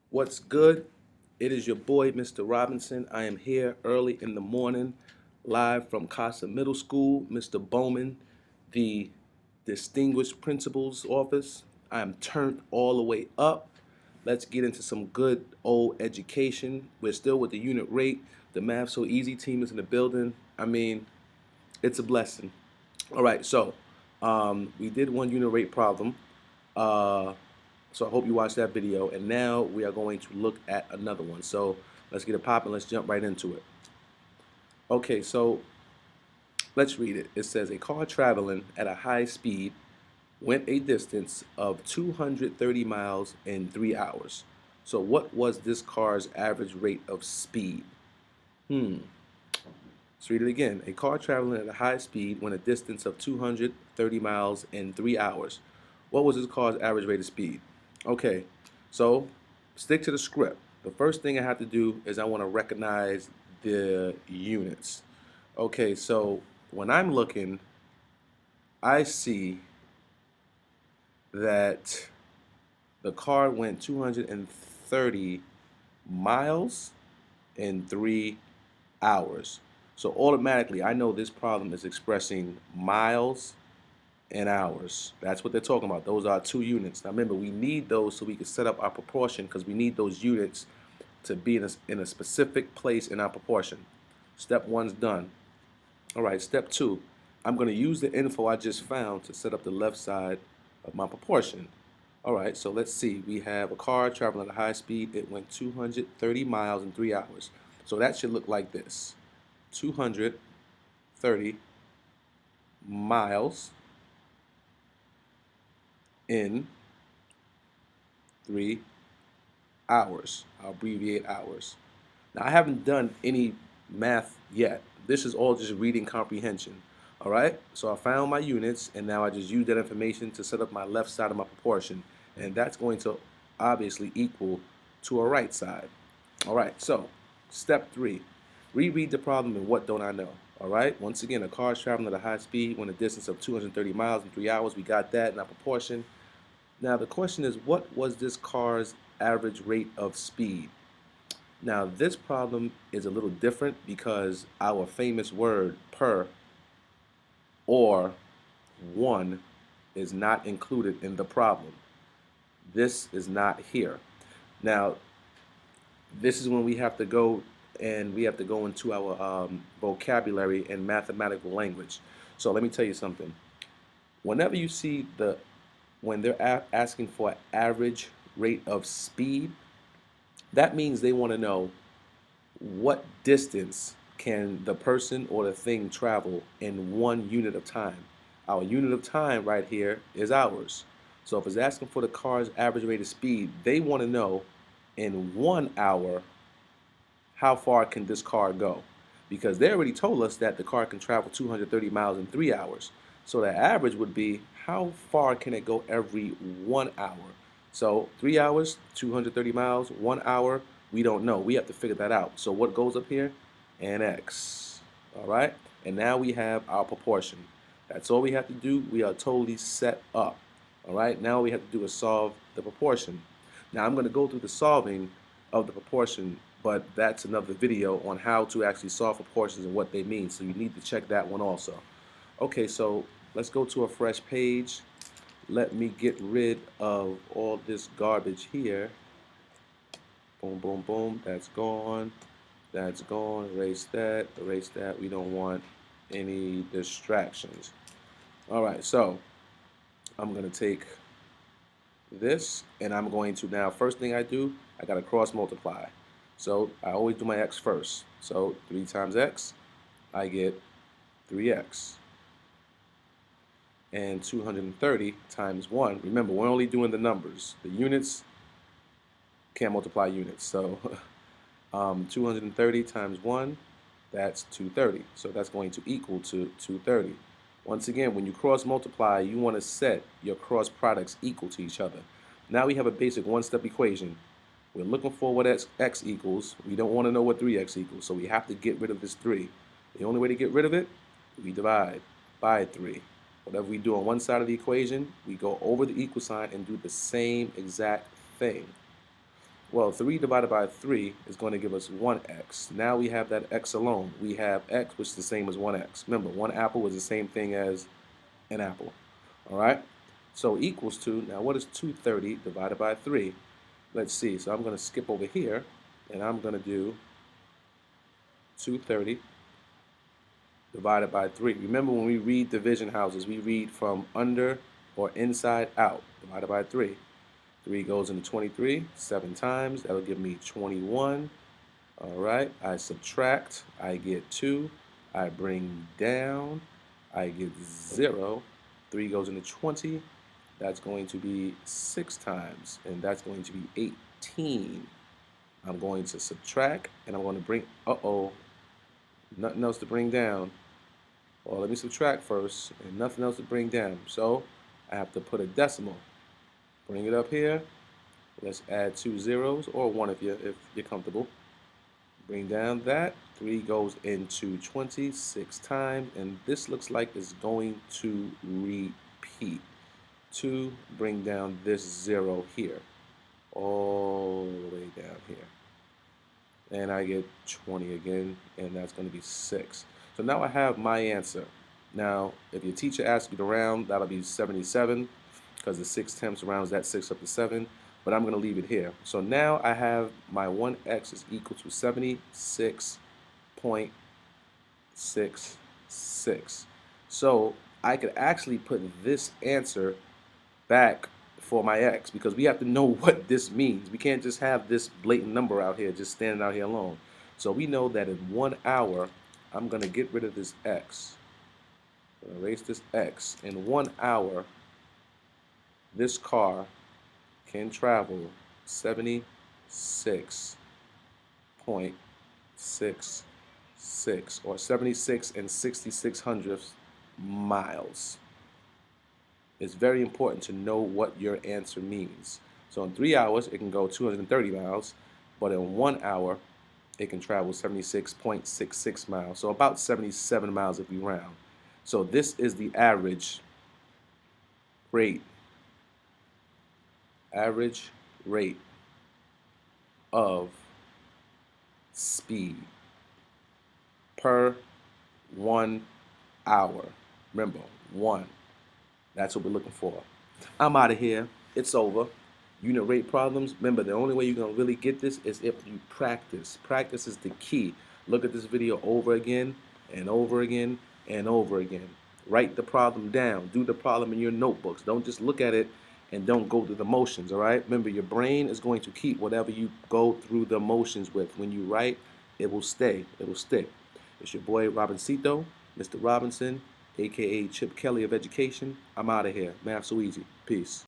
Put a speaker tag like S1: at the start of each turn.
S1: What's good? It is your boy, Mr. Robinson. I am here early in the morning, live from Casa Middle School. Mr. Bowman, the distinguished principal's office. I am turned all the way up. Let's get into some good old education. We're still with the unit rate. The Math So Easy team is in the building. I mean, it's a blessing. All right, so we did one unit rate problem. Uh, so I hope you watched that video. And now we are going to look at another one. So let's get it popping. Let's jump right into it. Okay, so let's read it. It says a car traveling at a high speed went a distance of 230 miles in 3 hours. So what was this car's average rate of speed? Hmm. Let's read it again. A car traveling at a high speed went a distance of 230 miles in 3 hours. What was this car's average rate of speed? Okay, so stick to the script. The first thing I have to do is I want to recognize the units. Okay, so when I'm looking, I see that the car went 230 miles in 3 hours. So automatically, I know this problem is expressing miles and hours. That's what they're talking about. Those are two units. Now remember, we need those so we can set up our proportion because we need those units to be in a specific place in our proportion. Step one's done. All right, step two. I'm going to use the info I just found to set up the left side of my proportion. All right, so let's see. We have a car traveling at a high speed. It went 230 miles in 3 hours. So that should look like this. 230 miles in 3 hours. I'll abbreviate hours. Now, I haven't done any math yet. This is all just reading comprehension. All right, so I found my units, and now I just use that information to set up my left side of my proportion, and that's going to obviously equal to a right side. All right, so step three, reread the problem and what don't I know? All right, once again, a car is traveling at a high speed when a distance of 230 miles in 3 hours. We got that in our proportion. Now, the question is, what was this car's average rate of speed? Now, this problem is a little different because our famous word per or one is not included in the problem. This is not here. Now, this is when we have to go into our vocabulary and mathematical language. So let me tell you something. Whenever you see when they're asking for an average rate of speed, that means they want to know what distance can the person or the thing travel in 1 unit of time. Our unit of time right here is hours. So if it's asking for the car's average rate of speed, they want to know in 1 hour how far can this car go? Because they already told us that the car can travel 230 miles in 3 hours. So the average would be how far can it go every 1 hour? So 3 hours, 230 miles, 1 hour, we don't know. We have to figure that out. So what goes up here? An X. All right? And now we have our proportion. That's all we have to do. We are totally set up. All right? Now all we have to do is solve the proportion. Now I'm going to go through the solving of the proportion, but that's another video on how to actually solve proportions and what they mean. So you need to check that one also. Okay, so let's go to a fresh page. Let me get rid of all this garbage here. Boom, boom, boom. That's gone. That's gone. Erase that. Erase that. We don't want any distractions. All right, so I'm going to take this, and I'm going to now, first thing I do, I got to cross multiply. So I always do my x first. So 3 times x, I get 3x. And 230 times 1. Remember, we're only doing the numbers. The units can't multiply units. So 230 times 1, that's 230. So that's going to equal to 230. Once again, when you cross multiply, you want to set your cross products equal to each other. Now we have a basic one-step equation. We're looking for what x equals. We don't want to know what 3x equals, so we have to get rid of this 3. The only way to get rid of it, we divide by 3. Whatever we do on one side of the equation, we go over the equal sign and do the same exact thing. Well, 3 divided by 3 is going to give us 1x. Now we have that x alone. We have x, which is the same as 1x. Remember, one apple is the same thing as an apple. All right? So equals to, now what is 230 divided by 3? Let's see. So I'm going to skip over here, and I'm going to do 230 divided by 3. Remember, when we read division houses, we read from under or inside out, divided by 3. 3 goes into 23 7 times. That'll give me 21. All right, I subtract, I get 2. I bring down, I get 0. 3 goes into 20. That's going to be 6 times, and that's going to be 18. I'm going to subtract, and I'm going to bring, nothing else to bring down. Well, let me subtract first, and nothing else to bring down. So I have to put a decimal. Bring it up here. Let's add 2 zeros, or 1 if you're comfortable. Bring down that. 3 goes into 26 times, and this looks like it's going to repeat. 2, bring down this 0 here, all the way down here. And I get 20 again, and that's going to be 6. So now I have my answer. Now, if your teacher asks you to round, that'll be 77, because the 6/10 rounds that 6 up to 7. But I'm going to leave it here. So now I have my 1x is equal to 76.66. So I could actually put this answer back for my x, because we have to know what this means. We can't just have this blatant number out here just standing out here alone. So we know that in 1 hour, I'm going to get rid of this x. I'm going to erase this x. In 1 hour, this car can travel 76.66, or 76 and 66/100 miles. It's very important to know what your answer means. So in 3 hours, it can go 230 miles, but in 1 hour, it can travel 76.66 miles. So about 77 miles if we round. So this is the average rate of speed per 1 hour. Remember, 1. That's what we're looking for. I'm out of here. It's over. Unit rate problems. Remember, the only way you're going to really get this is if you practice. Practice is the key. Look at this video over again and over again and over again. Write the problem down. Do the problem in your notebooks. Don't just look at it and don't go through the motions, all right? Remember, your brain is going to keep whatever you go through the motions with. When you write, it will stay. It will stick. It's your boy, Robincito, Mr. Robinson, a.k.a. Chip Kelly of Education. I'm out of here. Math so easy. Peace.